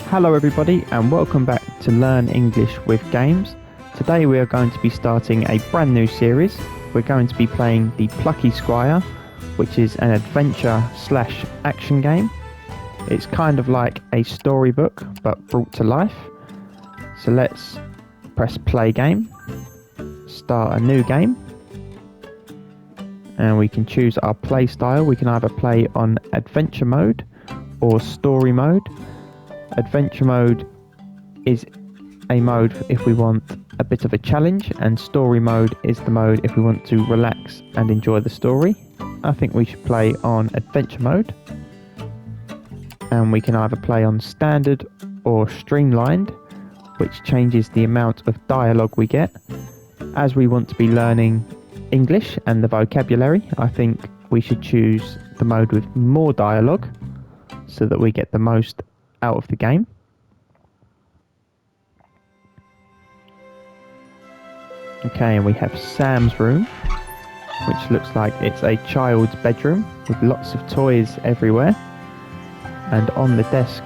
Hello everybody and welcome back to Learn English with Games. Today we are going to be starting a brand new series. We're going to be playing the Plucky Squire, which is an adventure/action game. It's kind of like a storybook but brought to life. So let's press play game, start a new game, and we can choose our play style. We can either play on adventure mode or story mode. Adventure mode is a mode if we want a bit of a challenge, and story mode is the mode if we want to relax and enjoy the story. I think we should play on adventure mode, and we can either play on standard or streamlined, which changes the amount of dialogue we get. As we want to be learning English and the vocabulary, I think we should choose the mode with more dialogue so that we get the most out of the game. Okay, and we have Sam's room, which looks like it's a child's bedroom with lots of toys everywhere. And on the desk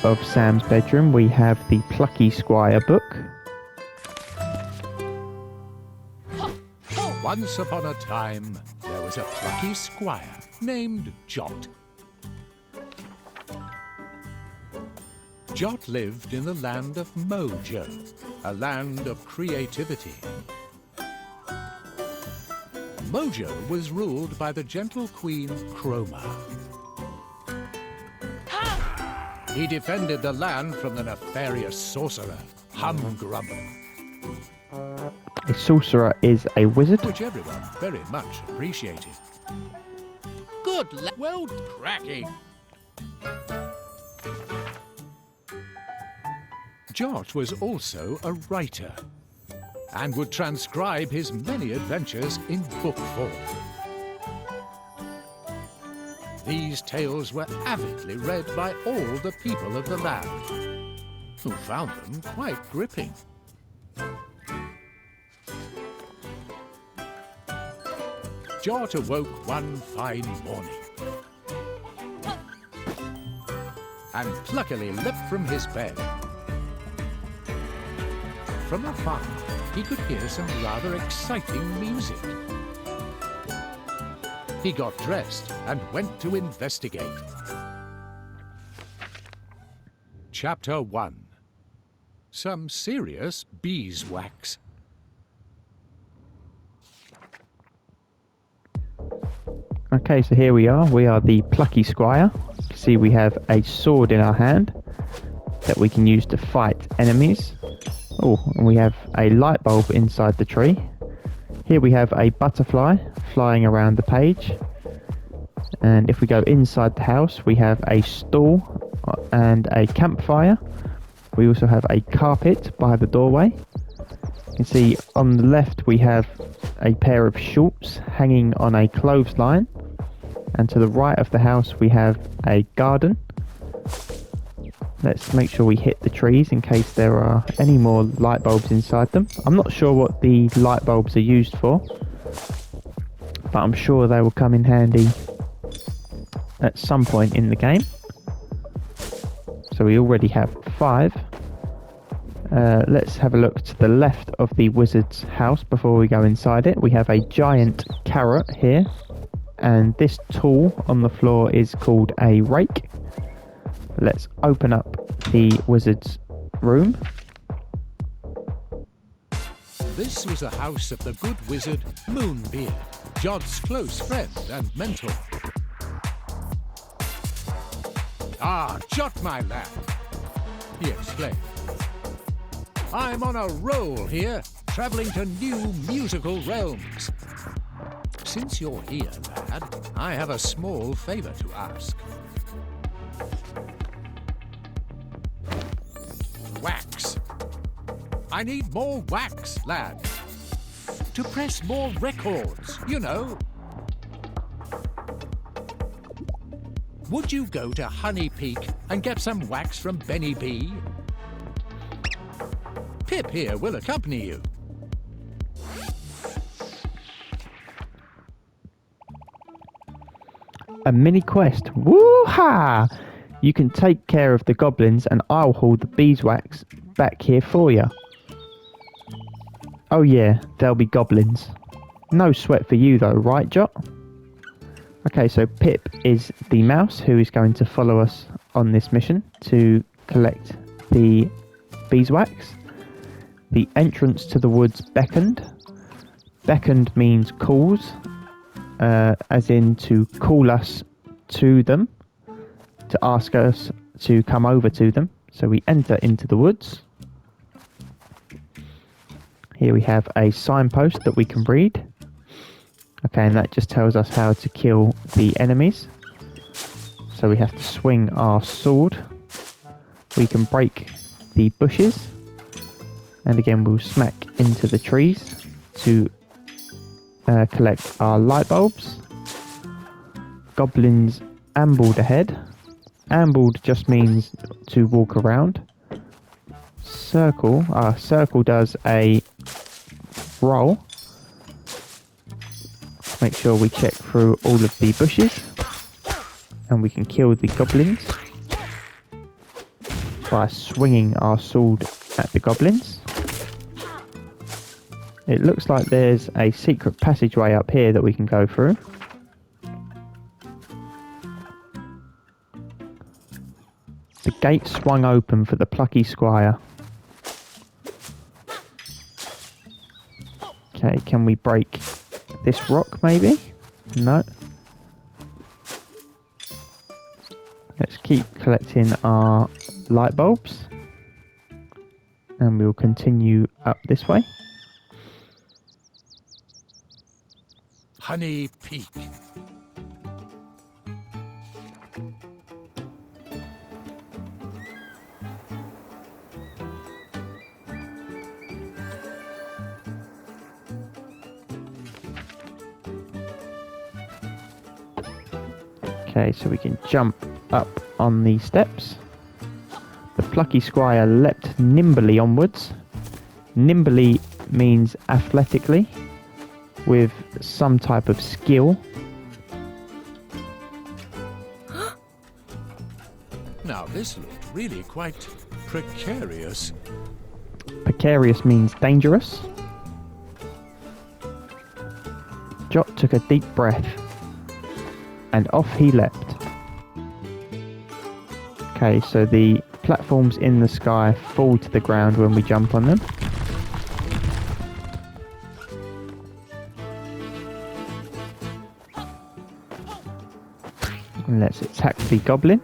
of Sam's bedroom we have the Plucky Squire book. Once upon a time, there was a plucky squire named Jot. Jot lived in the land of Mojo, a land of creativity. Mojo was ruled by the gentle queen Chroma. He defended the land from the nefarious sorcerer, Humgrum, A sorcerer is a wizard. which everyone very much appreciated. Well cracking! Jot was also a writer, and would transcribe his many adventures in book form. These tales were avidly read by all the people of the land, who found them quite gripping. Jot awoke one fine morning, and pluckily leapt from his bed. From afar, he could hear some rather exciting music. He got dressed and went to investigate. Chapter 1. Some serious beeswax. Okay, so here we are. We are the Plucky Squire. You can see we have a sword in our hand that we can use to fight enemies. Oh, and we have a light bulb inside the tree. Here we have a butterfly flying around the page. And if we go inside the house, we have a stool and a campfire. We also have a carpet by the doorway. You can see on the left we have a pair of shorts hanging on a clothesline. And to the right of the house we have a garden. Let's make sure we hit the trees in case there are any more light bulbs inside them. I'm not sure what the light bulbs are used for, but I'm sure they will come in handy at some point in the game. So we already have 5. Let's have a look to the left of the wizard's house before we go inside it. We have a giant carrot here, and this tool on the floor is called a rake. Let's open up the wizard's room. This was the house of the good wizard Moonbeard, Jot's close friend and mentor. "Ah, Jot, my lad," he exclaimed. "I'm on a roll here, traveling to new musical realms. Since you're here, lad, I have a small favor to ask. Wax. I need more wax, lad. To press more records, you know. Would you go to Honey Peak and get some wax from Benny B? Pip here will accompany you." A mini quest. Woo-ha! You can take care of the goblins and I'll haul the beeswax back here for you. Oh yeah, there'll be goblins. No sweat for you though, right Jot? Okay, so Pip is the mouse who is going to follow us on this mission to collect the beeswax. The entrance to the woods beckoned. Beckoned means calls, as in to call us to them, to ask us to come over to them. So we enter into the woods. Here we have a signpost that we can read. Okay, and that just tells us how to kill the enemies. So we have to swing our sword. We can break the bushes. And again, we'll smack into the trees to collect our light bulbs. Goblins ambled ahead. Ambled just means to walk around. Circle. Circle does a roll. Make sure we check through all of the bushes. And we can kill the goblins by swinging our sword at the goblins. It looks like there's a secret passageway up here that we can go through. The gate swung open for the Plucky Squire. Okay, can we break this rock maybe? No. Let's keep collecting our light bulbs. And we'll continue up this way. Honey Peak. Okay, so we can jump up on the steps. The Plucky Squire leapt nimbly onwards. Nimbly means athletically, with some type of skill. Now this looked really quite precarious. Precarious means dangerous. Jot took a deep breath, and off he leapt. Okay, so the platforms in the sky fall to the ground when we jump on them. And let's attack the goblin.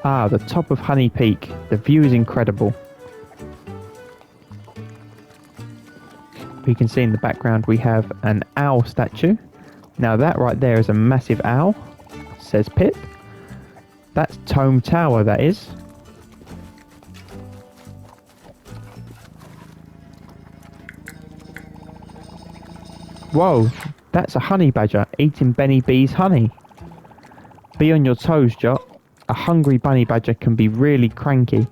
Ah, the top of Honey Peak. The view is incredible. We can see in the background we have an owl statue. Now that right there is a massive owl, says Pip. That's Tome Tower, that is. Whoa, that's a honey badger eating Benny B's honey. Be on your toes, Jot. A hungry bunny badger can be really cranky.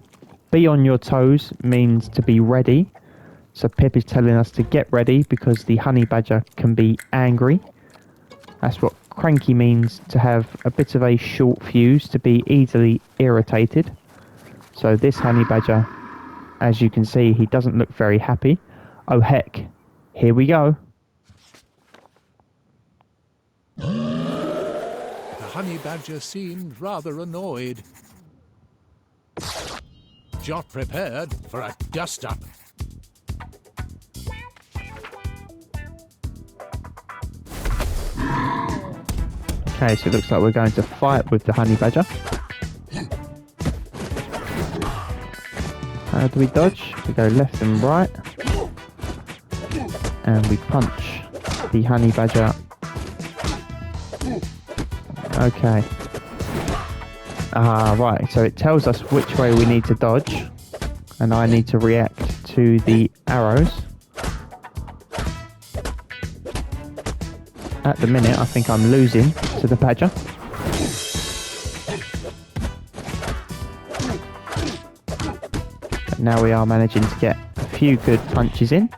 Be on your toes means to be ready. So Pip is telling us to get ready because the honey badger can be angry. That's what cranky means, to have a bit of a short fuse, to be easily irritated. So this honey badger, as you can see, he doesn't look very happy. Oh heck, here we go. The honey badger seemed rather annoyed. Jot prepared for a dust-up. Okay, so it looks like we're going to fight with the honey badger. How do we dodge? We go left and right. And we punch the honey badger. Okay. Ah, right. So it tells us which way we need to dodge. And I need to react to the arrows. At the minute, I think I'm losing to the badger. But now we are managing to get a few good punches in.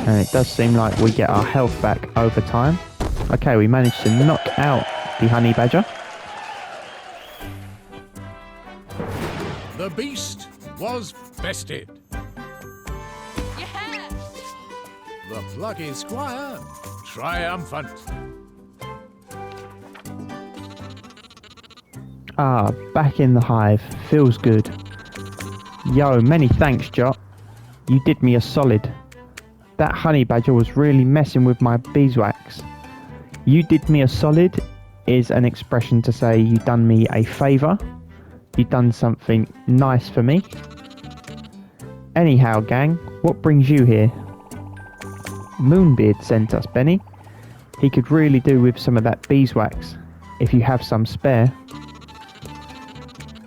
And it does seem like we get our health back over time. Okay, we managed to knock out the honey badger. The beast was bested. Yeah! The Plucky Squire triumphant. Ah, back in the hive. Feels good. Yo, many thanks, Jot. You did me a solid. That honey badger was really messing with my beeswax. You did me a solid is an expression to say you done me a favour. You done something nice for me. Anyhow, gang, what brings you here? Moonbeard sent us, Benny. He could really do with some of that beeswax, if you have some spare.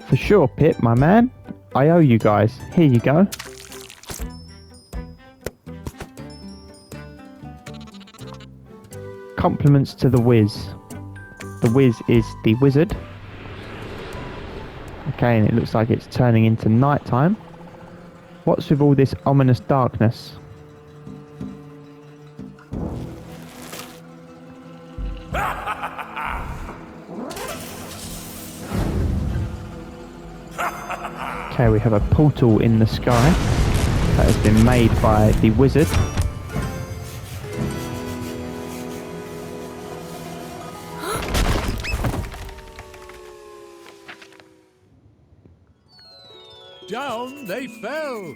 For sure, Pip, my man. I owe you guys. Here you go. Compliments to the Wiz. The Wiz is the wizard. Okay, and it looks like it's turning into night time. What's with all this ominous darkness? Okay, we have a portal in the sky that has been made by the wizard. Down they fell.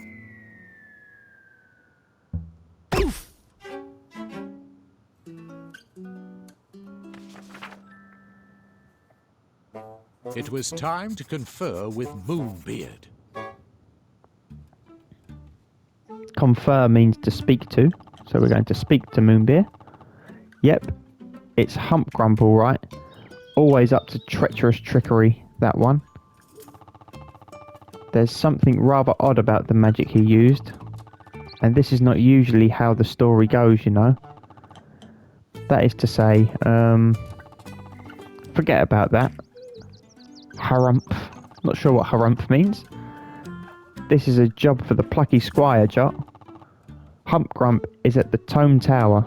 It was time to confer with Moonbeard. Confer means to speak to, so we're going to speak to Moonbeard. Yep, it's Hump Grump, all right. Always up to treacherous trickery, that one. There's something rather odd about the magic he used, and this is not usually how the story goes, you know. That is to say, forget about that. Harumph. Not sure what harumph means. This is a job for the Plucky Squire, Jot. Hump Grump is at the Tome Tower.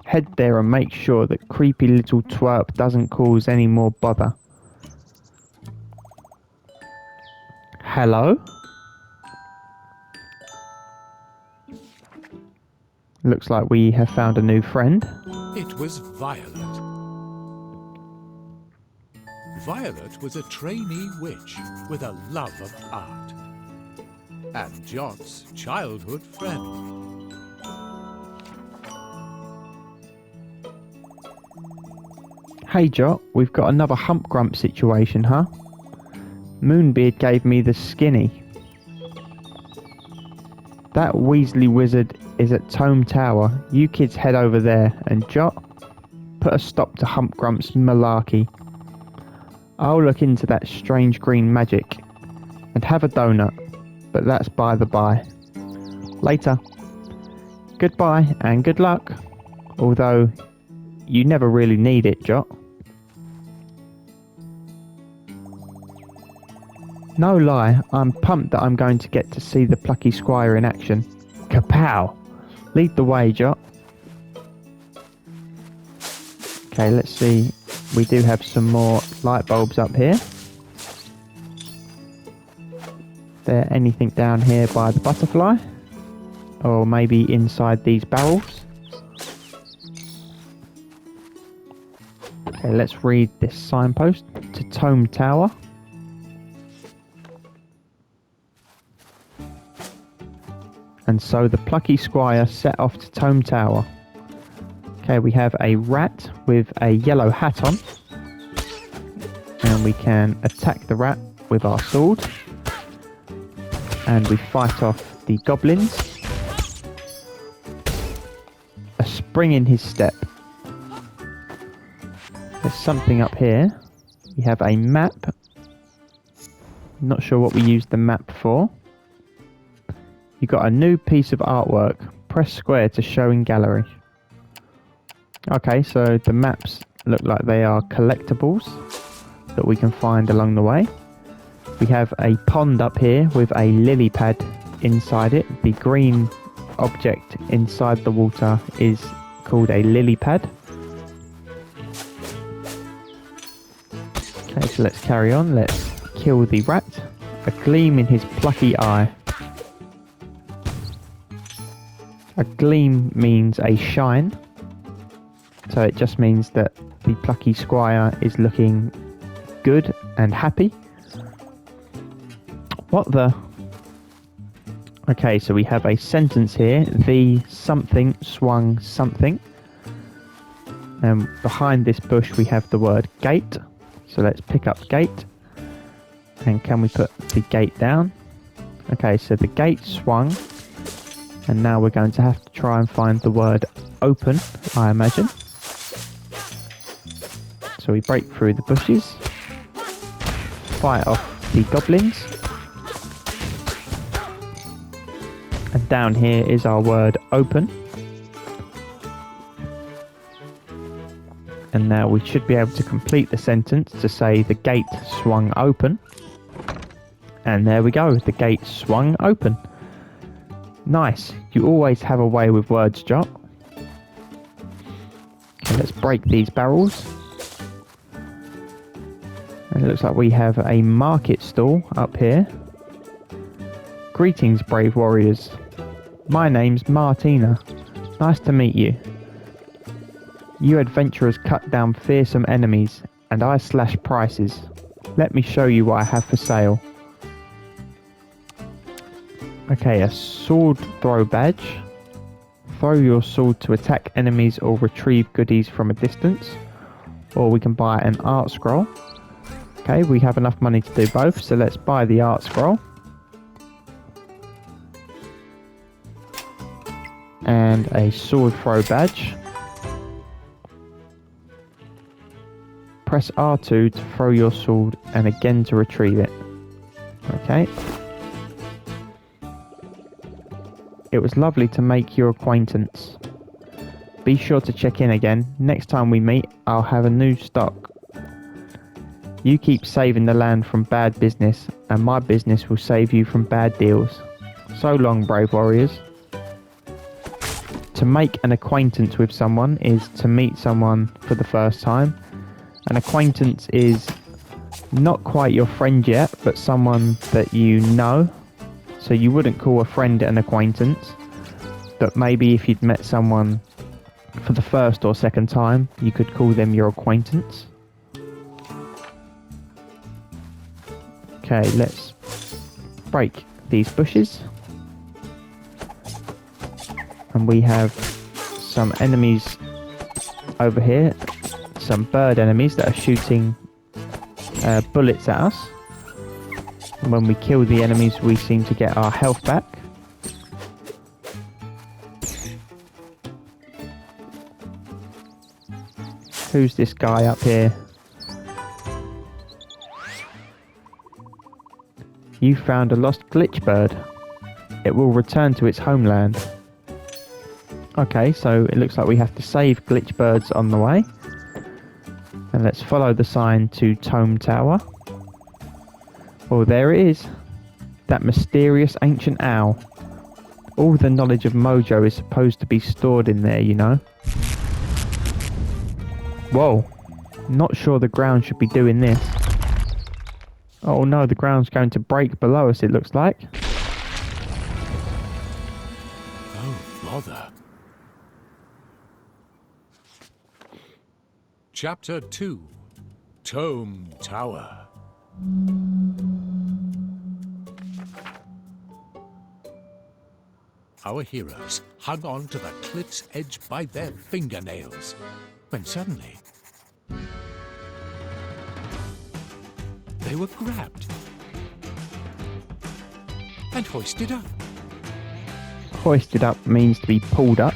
Head there and make sure that creepy little twerp doesn't cause any more bother. Hello? Looks like we have found a new friend. It was Violet. Violet was a trainee witch with a love of art. And Jot's childhood friend. Hey Jot, we've got another Hump Grump situation, huh? Moonbeard gave me the skinny. That Weasley wizard is at Tome Tower. You kids head over there, and Jot, put a stop to Hump Grump's malarkey. I'll look into that strange green magic and have a donut, but that's by the by. Later. Goodbye and good luck. Although, you never really need it, Jot. No lie, I'm pumped that I'm going to get to see the Plucky Squire in action. Kapow! Lead the way, Jot. Okay, let's see. We do have some more light bulbs up here. There anything down here by the butterfly? Or maybe inside these barrels? Okay, let's read this signpost to Tome Tower. And so the Plucky Squire set off to Tome Tower. Okay, we have a rat with a yellow hat on. And we can attack the rat with our sword. And we fight off the goblins. A spring in his step. There's something up here. We have a map. Not sure what we used the map for. You got a new piece of artwork. Press square to show in gallery. Okay, so the map's look like they are collectibles that we can find along the way. We have a pond up here with a lily pad inside it. The green object inside the water is called a lily pad. Okay, so let's carry on. Let's kill the rat. A gleam in his plucky eye. A gleam means a shine. So it just means that the Plucky Squire is looking good and happy. What the? Okay, so we have a sentence here. The something swung something. And behind this bush we have the word gate. So let's pick up gate. And can we put the gate down? Okay, so the gate swung. And now we're going to have to try and find the word open, I imagine. So we break through the bushes, fight off the goblins, and down here is our word open. And now we should be able to complete the sentence to say the gate swung open. And there we go, the gate swung open. Nice, you always have a way with words, Jot. Okay, let's break these barrels. And it looks like we have a market stall up here. Greetings, brave warriors. My name's Martina. Nice to meet you. You adventurers cut down fearsome enemies, and I slash prices. Let me show you what I have for sale. Okay, a sword throw badge. Throw your sword to attack enemies or retrieve goodies from a distance. Or we can buy an art scroll. Okay, we have enough money to do both, so let's buy the art scroll. And a sword throw badge. Press R2 to throw your sword and again to retrieve it. Okay. It was lovely to make your acquaintance. Be sure to check in again. Next time we meet, I'll have a new stock. You keep saving the land from bad business, and my business will save you from bad deals. So long, brave warriors. To make an acquaintance with someone is to meet someone for the first time. An acquaintance is not quite your friend yet, but someone that you know. So you wouldn't call a friend an acquaintance, but maybe if you'd met someone for the first or second time, you could call them your acquaintance. Okay, let's break these bushes. And we have some enemies over here, some bird enemies that are shooting bullets at us. And when we kill the enemies, we seem to get our health back. Who's this guy up here? You found a lost glitch bird. It will return to its homeland. Okay, so it looks like we have to save glitch birds on the way. And let's follow the sign to Tome Tower. Oh, there it is. That mysterious ancient owl. All the knowledge of Mojo is supposed to be stored in there, you know. Whoa. Not sure the ground should be doing this. Oh no, the ground's going to break below us, it looks like. Oh, bother. Chapter 2, Tome Tower. Our heroes hung on to the cliff's edge by their fingernails, when suddenly they were grabbed and hoisted up. Hoisted up means to be pulled up.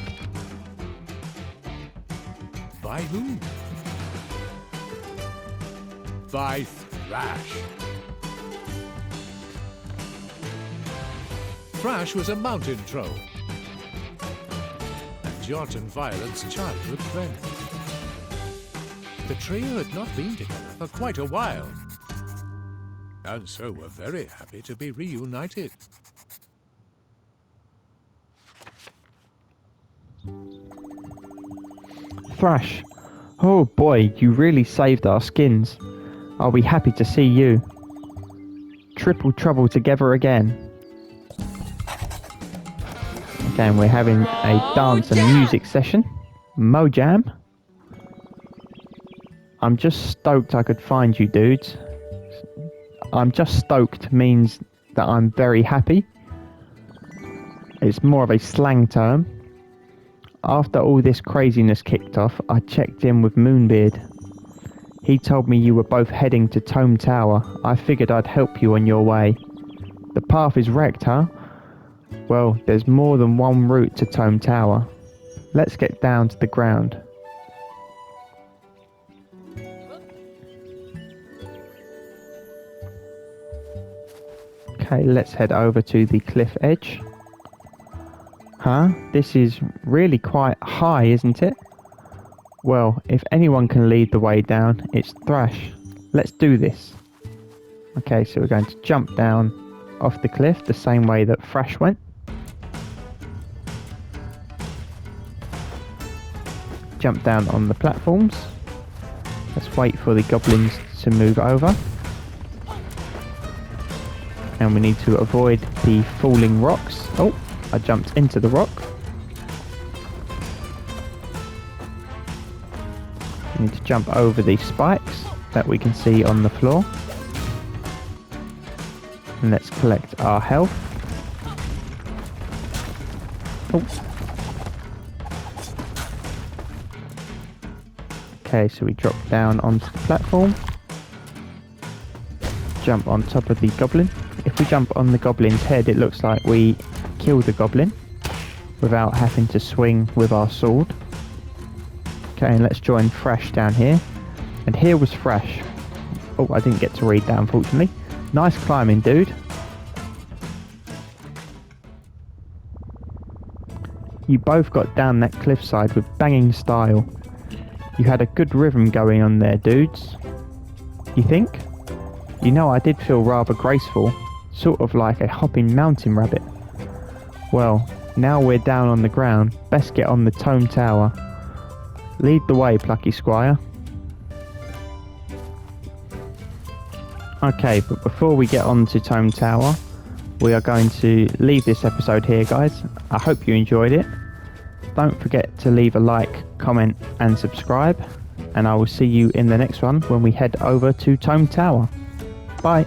By whom? By Thrash. Thrash was a mountain troll, and Jot and Violet's childhood friend. The trio had not been together for quite a while, and so were very happy to be reunited. Thrash. Oh boy, you really saved our skins. Are we happy to see you? Triple trouble together again. Again, we're having a dance and music session. Mojam. I'm just stoked I could find you, dudes. I'm just stoked means that I'm very happy. It's more of a slang term. After all this craziness kicked off, I checked in with Moonbeard. He told me you were both heading to Tome Tower. I figured I'd help you on your way. The path is wrecked, huh? Well, there's more than one route to Tome Tower. Let's get down to the ground. Okay, let's head over to the cliff edge. Huh? This is really quite high, isn't it? Well, if anyone can lead the way down, it's Thrash. Let's do this. Okay, so we're going to jump down off the cliff the same way that Thrash went. Jump down on the platforms. Let's wait for the goblins to move over. And we need to avoid the falling rocks. Oh, I jumped into the rock. We need to jump over these spikes that we can see on the floor. And let's collect our health. Oh. Okay, so we drop down onto the platform. Jump on top of the goblin. If we jump on the goblin's head, it looks like we kill the goblin without having to swing with our sword. Okay, and let's join Thrash down here. And here was Thrash. Oh, I didn't get to read that, unfortunately. Nice climbing, dude. You both got down that cliffside with banging style. You had a good rhythm going on there, dudes. You think? You know, I did feel rather graceful, sort of like a hopping mountain rabbit. Well, now we're down on the ground, best get on the Tome Tower. Lead the way, Plucky Squire. Okay, but before we get on to Tome Tower, we are going to leave this episode here, guys. I hope you enjoyed it. Don't forget to leave a like, comment and subscribe, and I will see you in the next one when we head over to Tome Tower. Bye.